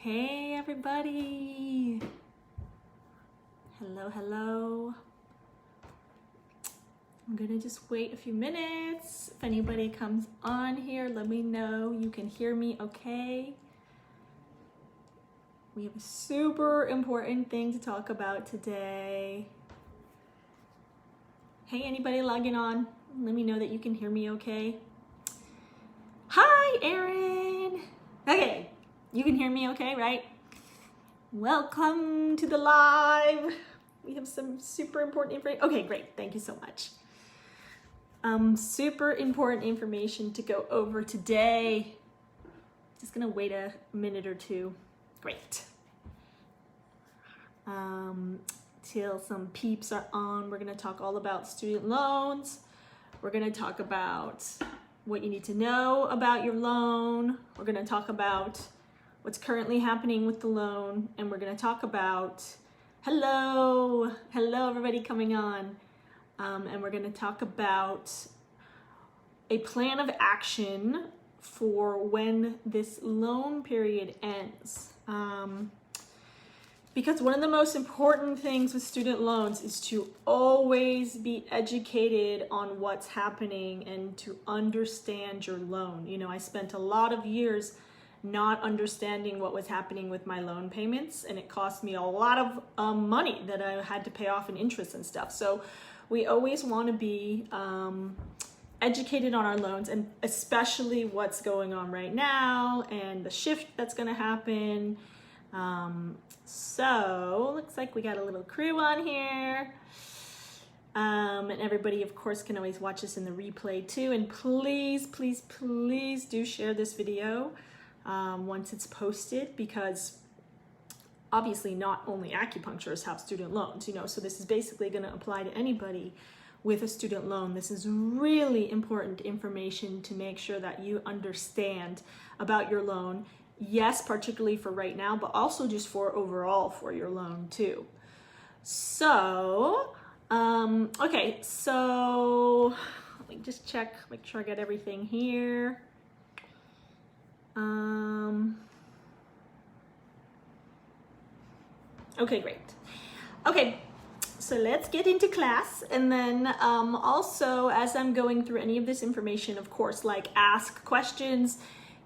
Hey everybody! Hello, hello. I'm gonna just wait a few minutes. If anybody comes on here, let me know you can hear me okay. We have a super important thing to talk about today. Hey, anybody logging on? Let me know that you can hear me okay. Hi, Erin! Okay, you can hear me okay, right? Welcome to the live. We have some super important information. Okay, great. Thank you so much. Super important information to go over today. Just gonna wait a minute or two. Great. Till some peeps are on, we're gonna talk all about student loans. We're gonna talk about what you need to know about your loan. We're gonna talk about what's currently happening with the loan, and we're gonna talk about, hello everybody coming on, and we're gonna talk about a plan of action for when this loan period ends. Because one of the most important things with student loans is to always be educated on what's happening and to understand your loan. You know, I spent a lot of years not understanding what was happening with my loan payments, and it cost me a lot of money that I had to pay off in interest and stuff. So we always want to be educated on our loans, and especially what's going on right now and the shift that's going to happen. So looks like we got a little crew on here. And everybody, of course, can always watch this in the replay too. And please, please, please do share this video once it's posted, because obviously not only acupuncturists have student loans, you know, so this is basically going to apply to anybody with a student loan. This is really important information to make sure that you understand about your loan. Yes, particularly for right now, but also just for overall for your loan too. So, okay, so let me just check, make sure I got everything here. Okay, great. Okay, so let's get into class. And then also, as I'm going through any of this information, of course, like ask questions.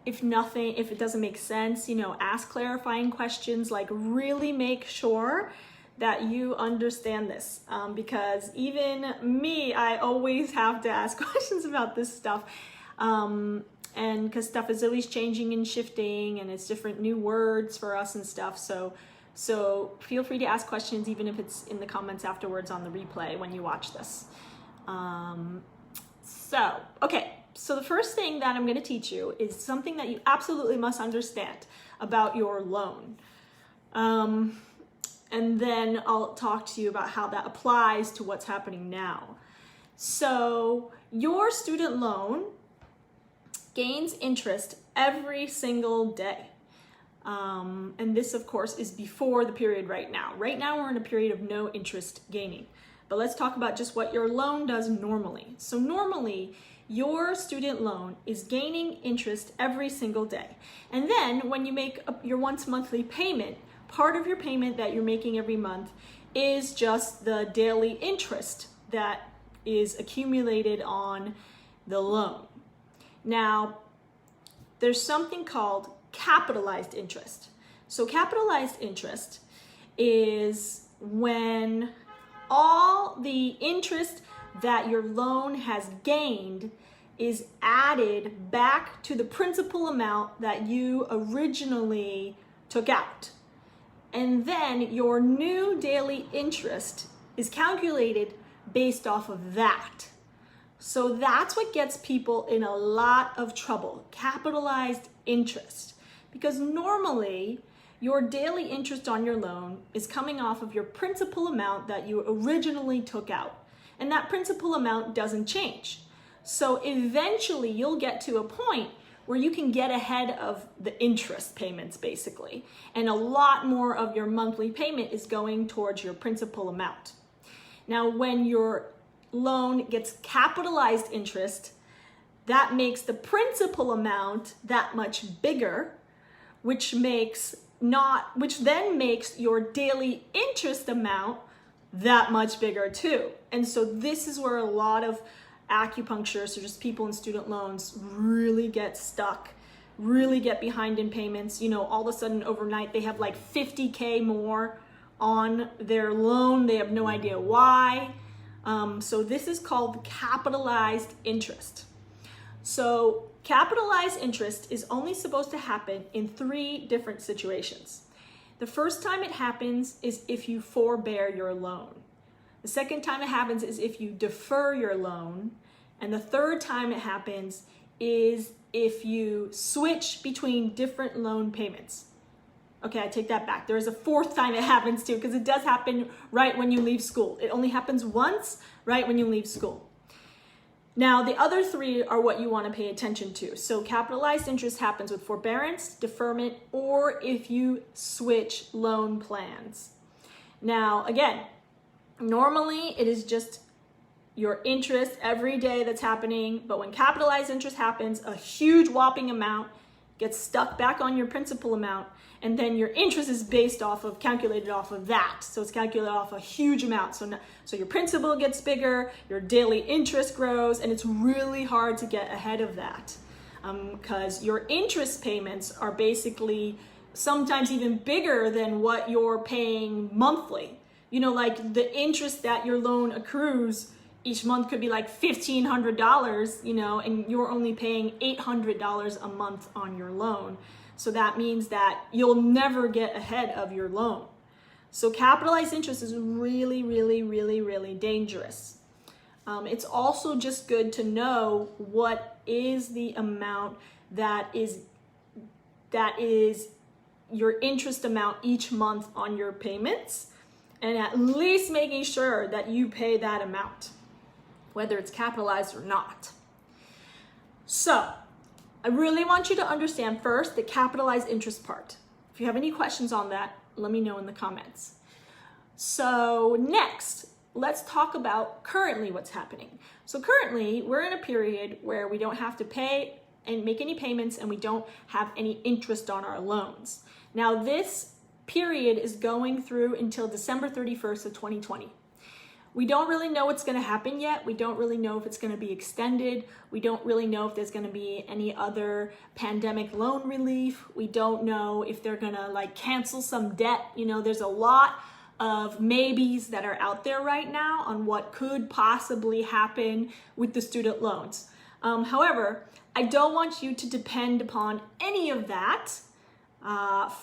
If it doesn't make sense, you know, ask clarifying questions, like really make sure that you understand this. Because even me, I always have to ask questions about this stuff. And because stuff is always changing and shifting, and it's different new words for us and stuff. So feel free to ask questions, even if it's in the comments afterwards on the replay when you watch this. Okay. So the first thing that I'm going to teach you is something that you absolutely must understand about your loan. And then I'll talk to you about how that applies to what's happening now. So your student loan gains interest every single day. And this, of course, is before the period right now. Right now, we're in a period of no interest gaining. But let's talk about just what your loan does normally. So normally, your student loan is gaining interest every single day. And then when you make your once monthly payment, part of your payment that you're making every month is just the daily interest that is accumulated on the loan. Now, there's something called capitalized interest. So capitalized interest is when all the interest that your loan has gained is added back to the principal amount that you originally took out. And then your new daily interest is calculated based off of that. So that's what gets people in a lot of trouble, capitalized interest. Because normally your daily interest on your loan is coming off of your principal amount that you originally took out. And that principal amount doesn't change. So eventually you'll get to a point where you can get ahead of the interest payments, basically. And a lot more of your monthly payment is going towards your principal amount. Now, when your loan gets capitalized interest, that makes the principal amount that much bigger, which makes which then makes your daily interest amount that much bigger too. And so this is where a lot of acupuncturists or just people in student loans really get stuck, really get behind in payments. You know, all of a sudden overnight they have like 50K more on their loan. They have no idea why. So this is called capitalized interest. So capitalized interest is only supposed to happen in 3 different situations. The first time it happens is if you forbear your loan. The second time it happens is if you defer your loan. And the third time it happens is if you switch between different loan payments. Okay, I take that back. There is a 4th time it happens too, because it does happen right when you leave school. It only happens once, right when you leave school. Now, the other 3 are what you want to pay attention to. So capitalized interest happens with forbearance, deferment, or if you switch loan plans. Now, again, normally it is just your interest every day that's happening, but when capitalized interest happens, a huge whopping amount gets stuck back on your principal amount, and then your interest is calculated off of that. So it's calculated off a huge amount. So your principal gets bigger, your daily interest grows, and it's really hard to get ahead of that because your interest payments are basically sometimes even bigger than what you're paying monthly. You know, like the interest that your loan accrues each month could be like $1,500, you know, and you're only paying $800 a month on your loan. So that means that you'll never get ahead of your loan. So capitalized interest is really, really, really, really dangerous. It's also just good to know what is the amount that is your interest amount each month on your payments, and at least making sure that you pay that amount, whether it's capitalized or not. So I really want you to understand first the capitalized interest part. If you have any questions on that, let me know in the comments. So next, let's talk about currently what's happening. So currently, we're in a period where we don't have to pay and make any payments, and we don't have any interest on our loans. Now, this period is going through until December 31st of 2020. We don't really know what's going to happen yet. We don't really know if it's going to be extended. We don't really know if there's going to be any other pandemic loan relief. We don't know if they're going to like cancel some debt. You know, there's a lot of maybes that are out there right now on what could possibly happen with the student loans. However, I don't want you to depend upon any of that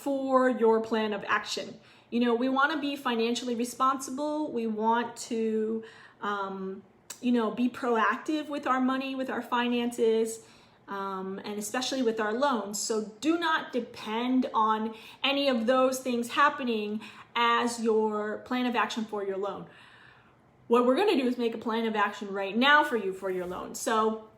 for your plan of action. You know, we want to be financially responsible. We want to, be proactive with our money, with our finances, and especially with our loans. So do not depend on any of those things happening as your plan of action for your loan. What we're going to do is make a plan of action right now for you for your loan. So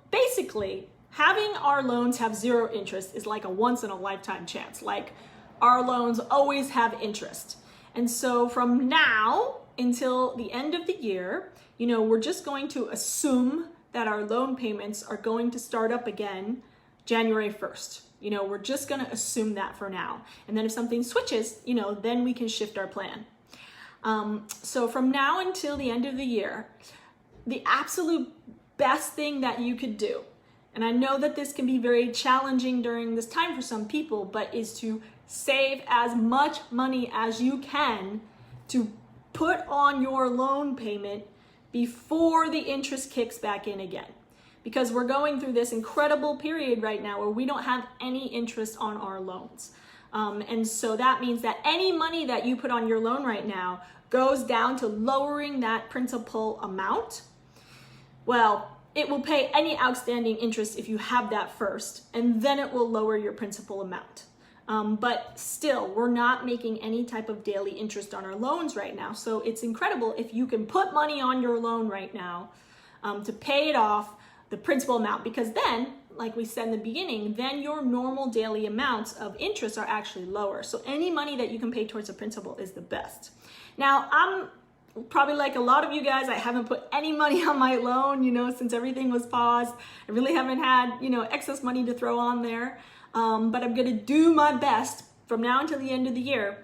basically, having our loans have 0 interest is like a once in a lifetime chance. Like our loans always have interest. And so from now until the end of the year, you know, we're just going to assume that our loan payments are going to start up again January 1st. You know, we're just going to assume that for now. And then if something switches, you know, then we can shift our plan. So from now until the end of the year, the absolute best thing that you could do, and I know that this can be very challenging during this time for some people, but is to save as much money as you can to put on your loan payment before the interest kicks back in again. Because we're going through this incredible period right now where we don't have any interest on our loans. And so that means that any money that you put on your loan right now goes down to lowering that principal amount. Well, it will pay any outstanding interest if you have that first, and then it will lower your principal amount. But still, we're not making any type of daily interest on our loans right now. So it's incredible if you can put money on your loan right now to pay it off, the principal amount, because then, like we said in the beginning, then your normal daily amounts of interest are actually lower. So any money that you can pay towards the principal is the best. Now, probably like a lot of you guys, I haven't put any money on my loan, since everything was paused. I really haven't had, excess money to throw on there. But I'm going to do my best from now until the end of the year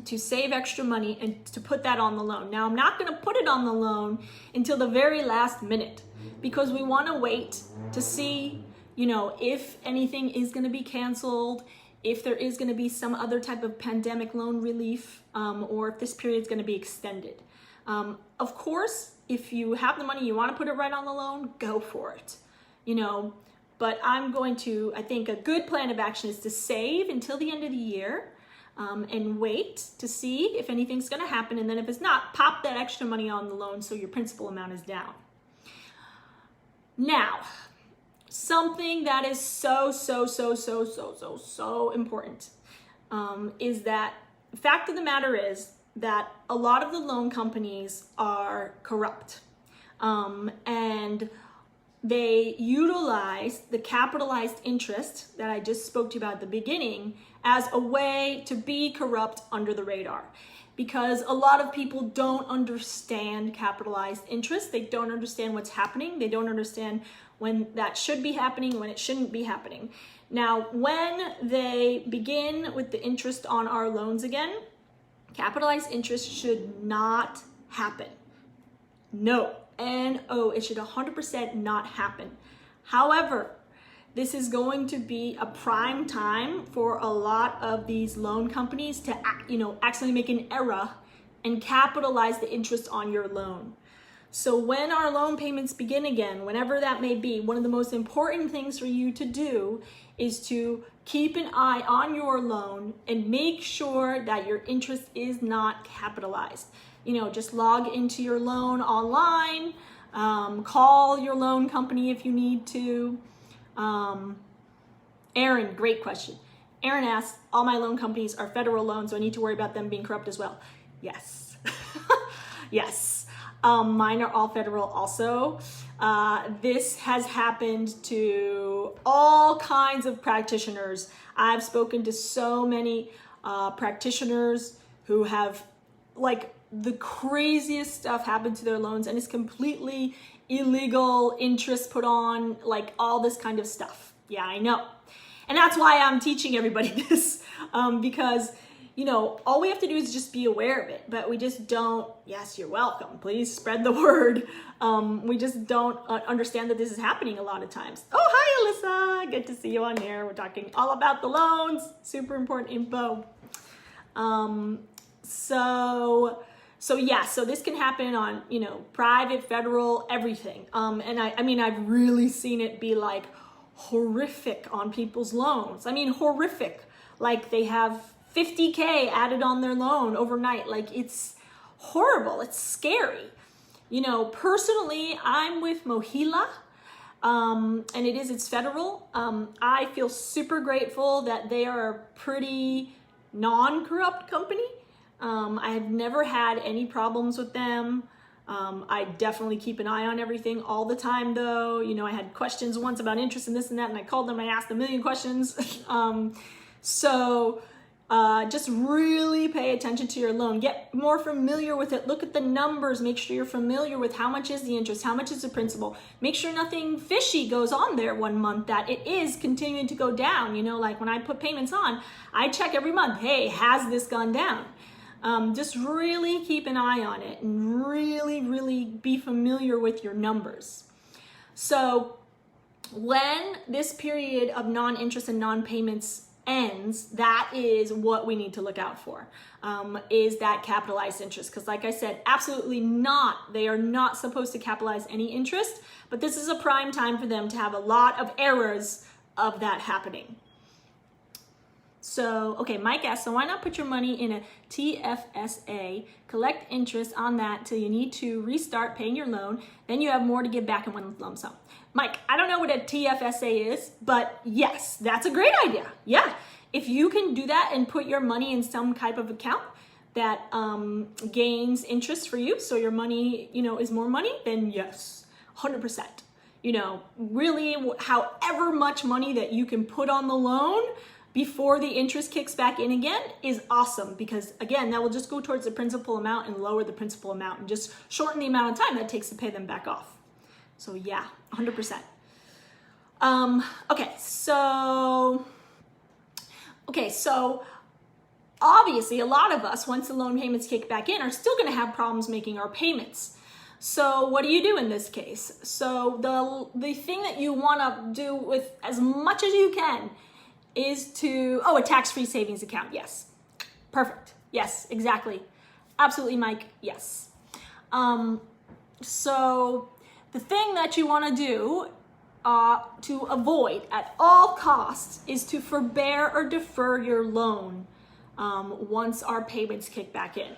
to save extra money and to put that on the loan. Now, I'm not going to put it on the loan until the very last minute, because we want to wait to see, if anything is going to be canceled, if there is going to be some other type of pandemic loan relief, or if this period is going to be extended. Of course, if you have the money, you want to put it right on the loan, go for it, but I think a good plan of action is to save until the end of the year, and wait to see if anything's going to happen. And then if it's not, pop that extra money on the loan so your principal amount is down. Now, something that is so important is that the fact of the matter is that a lot of the loan companies are corrupt, and they utilize the capitalized interest that I just spoke to you about at the beginning as a way to be corrupt under the radar, because a lot of people don't understand capitalized interest. They don't understand what's happening. They don't understand when that should be happening, when it shouldn't be happening. Now, when they begin with the interest on our loans again, capitalized interest should not happen. No, N-O, it should 100% not happen. However, this is going to be a prime time for a lot of these loan companies to, accidentally make an error and capitalize the interest on your loan. So when our loan payments begin again, whenever that may be, one of the most important things for you to do is to keep an eye on your loan and make sure that your interest is not capitalized. Just log into your loan online, call your loan company if you need to. Aaron, great question. Aaron asks, all my loan companies are federal loans, so I need to worry about them being corrupt as well. Yes. Yes. Mine are all federal also. This has happened to all kinds of practitioners. I've spoken to so many practitioners who have the craziest stuff happen to their loans, and it's completely illegal, interest put on, all this kind of stuff. Yeah, I know. And that's why I'm teaching everybody this, because all we have to do is just be aware of it, but we just don't. Yes, you're welcome. Please spread the word. We just don't understand that this is happening a lot of times. Oh, hi, Alyssa. Good to see you on here. We're talking all about the loans. Super important info. So this can happen on, private, federal, everything. And I've really seen it be horrific on people's loans. Horrific. They have 50K added on their loan overnight. It's horrible. It's scary. Personally, I'm with Mohila, and it's federal. I feel super grateful that they are a pretty non-corrupt company. I have never had any problems with them. I definitely keep an eye on everything all the time though. I had questions once about interest and this and that, and I called them and I asked a million questions. Just really pay attention to your loan. Get more familiar with it. Look at the numbers. Make sure you're familiar with how much is the interest, how much is the principal. Make sure nothing fishy goes on there one month, that it is continuing to go down. When I put payments on, I check every month. Hey, has this gone down? Just really keep an eye on it and really be familiar with your numbers. So when this period of non-interest and non-payments ends, that is what we need to look out for, is that capitalized interest. Because like I said, absolutely not. They are not supposed to capitalize any interest, but this is a prime time for them to have a lot of errors of that happening. So, okay, Mike asks, so why not put your money in a TFSA, collect interest on that till you need to restart paying your loan, then you have more to give back in one lump sum. Mike, I don't know what a TFSA is, but yes, that's a great idea. Yeah, if you can do that and put your money in some type of account that gains interest for you, so your money, is more money, then yes, 100%. Really, however much money that you can put on the loan, before the interest kicks back in again is awesome, because again, that will just go towards the principal amount and lower the principal amount and just shorten the amount of time that it takes to pay them back off. So yeah, 100%. Okay, so obviously a lot of us, once the loan payments kick back in, are still gonna have problems making our payments. So what do you do in this case? So the thing that you wanna do with as much as you can is to, a tax-free savings account, yes. Perfect, yes, exactly. Absolutely, Mike, yes. So the thing that you wanna do to avoid at all costs is to forbear or defer your loan once our payments kick back in.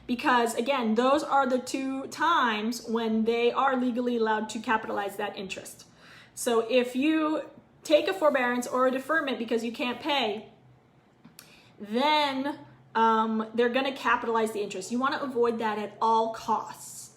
Because again, those are the 2 times when they are legally allowed to capitalize that interest. So if you take a forbearance or a deferment because you can't pay, then they're gonna capitalize the interest. You wanna avoid that at all costs.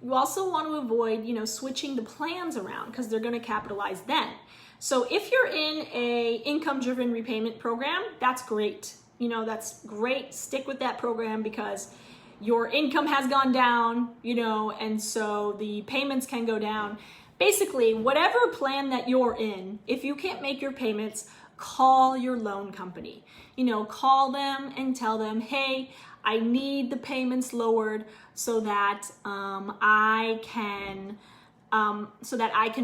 You also want to avoid, switching the plans around, because they're going to capitalize then. So if you're in a income-driven repayment program, that's great. That's great. Stick with that program because your income has gone down, and so the payments can go down. Basically, whatever plan that you're in, if you can't make your payments, call your loan company. Call them and tell them, hey, I need the payments lowered so that I can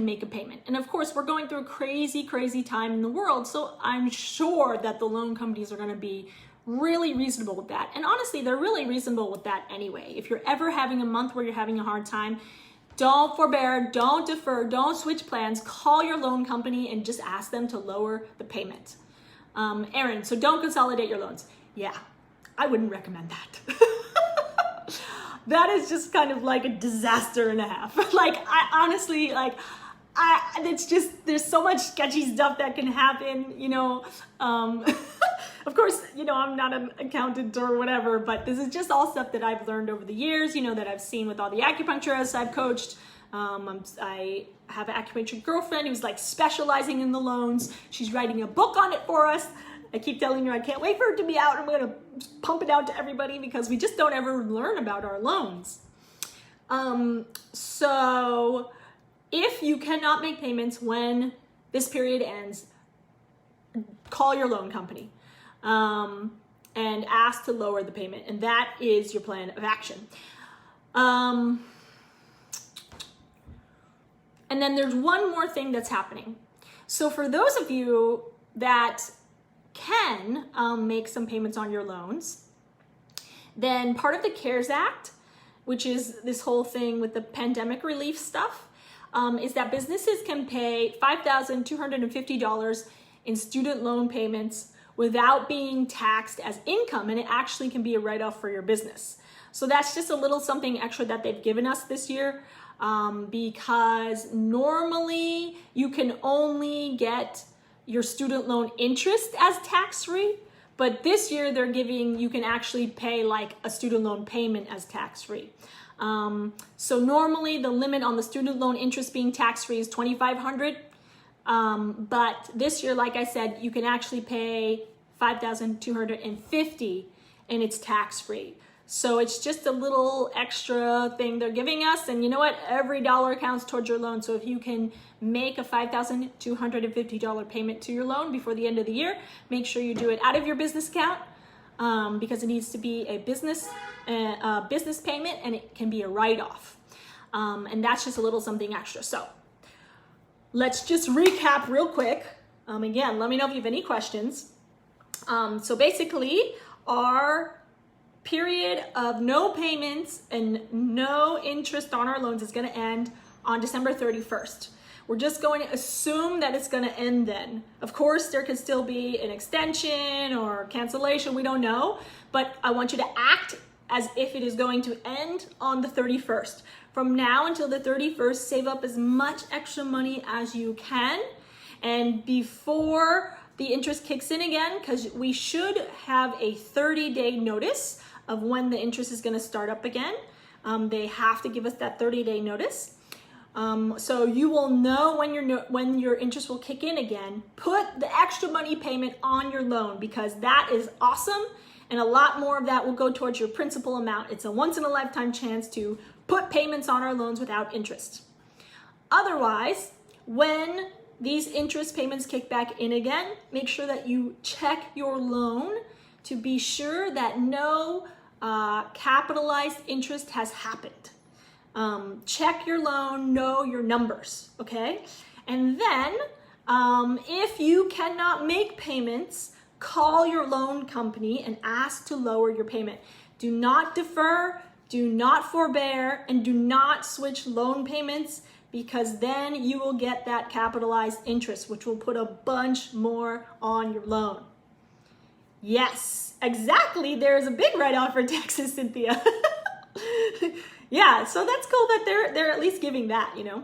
make a payment. And of course, we're going through a crazy, crazy time in the world, so I'm sure that the loan companies are going to be really reasonable with that. And honestly, they're really reasonable with that anyway. If you're ever having a month where you're having a hard time, don't forbear, don't defer, don't switch plans. Call your loan company and just ask them to lower the payment. Erin, so don't consolidate your loans. Yeah, I wouldn't recommend that. That is just kind of like a disaster and a half. It's just, there's so much sketchy stuff that can happen, Of course, I'm not an accountant or whatever, but this is just all stuff that I've learned over the years, that I've seen with all the acupuncturists I've coached. I have an acupuncture girlfriend who's specializing in the loans. She's writing a book on it for us. I keep telling her I can't wait for it to be out. I'm going to pump it out to everybody because we just don't ever learn about our loans. So if you cannot make payments when this period ends, call your loan company and ask to lower the payment. And that is your plan of action. And then there's one more thing that's happening. So for those of you that can make some payments on your loans, then part of the CARES Act, which is this whole thing with the pandemic relief stuff, is that businesses can pay $5,250 in student loan payments without being taxed as income, and it actually can be a write-off for your business. So that's just a little something extra that they've given us this year, because normally you can only get your student loan interest as tax-free, but this year you can actually pay a student loan payment as tax-free. So normally the limit on the student loan interest being tax-free is $2,500, but this year, like I said, you can actually pay $5,250 and it's tax-free. So it's just a little extra thing they're giving us. And you know what? Every dollar counts towards your loan. So if you can make a $5,250 payment to your loan before the end of the year, make sure you do it out of your business account because it needs to be a business payment and it can be a write-off. And that's just a little something extra. So let's just recap real quick. Again, let me know if you have any questions. So basically, our period of no payments and no interest on our loans is going to end on December 31st. We're just going to assume that it's going to end then. Of course, there could still be an extension or cancellation. We don't know, but I want you to act as if it is going to end on the 31st. From now until the 31st, save up as much extra money as you can. And before the interest kicks in again, because we should have a 30-day notice of when the interest is going to start up again. They have to give us that 30-day notice. So you will know when your interest will kick in again. Put the extra money payment on your loan because that is awesome, and a lot more of that will go towards your principal amount. It's a once in a lifetime chance to put payments on our loans without interest. Otherwise, when these interest payments kick back in again, make sure that you check your loan to be sure that no capitalized interest has happened. Check your loan, know your numbers, okay? And then if you cannot make payments, call your loan company and ask to lower your payment. Do not defer, do not forbear, and do not switch loan payments, because then you will get that capitalized interest, which will put a bunch more on your loan. Yes, exactly. There's a big write-off for taxes, Cynthia. Yeah, so that's cool that they're at least giving that, you know.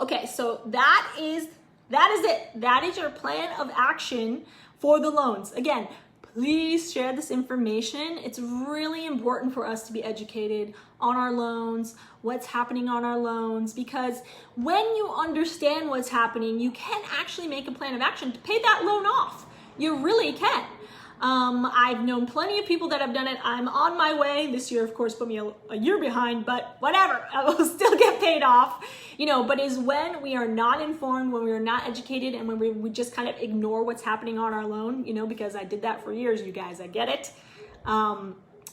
Okay, so that is it. That is your plan of action for the loans. Again, please share this information. It's really important for us to be educated on our loans, what's happening on our loans, because when you understand what's happening, you can actually make a plan of action to pay that loan off. You really can. I've known plenty of people that have done it. I'm on my way. This year, of course, put me a year behind, but whatever, I will still get paid off, you know, but is when we are not informed, when we are not educated, and when we just kind of ignore what's happening on our loan, you know, because I did that for years, you guys, I get it.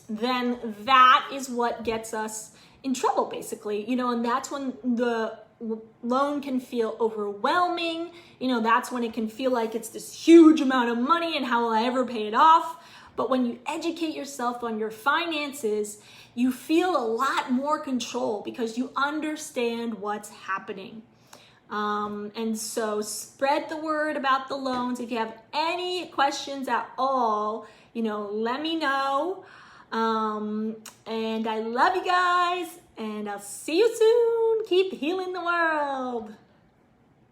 Then that is what gets us in trouble, basically, you know, and that's when the loan can feel overwhelming. You know, that's when it can feel like it's this huge amount of money and how will I ever pay it off? But when you educate yourself on your finances, you feel a lot more control because you understand what's happening. And so spread the word about the loans. If you have any questions at all, you know, let me know. And I love you guys, and I'll see you soon. Keep healing the world.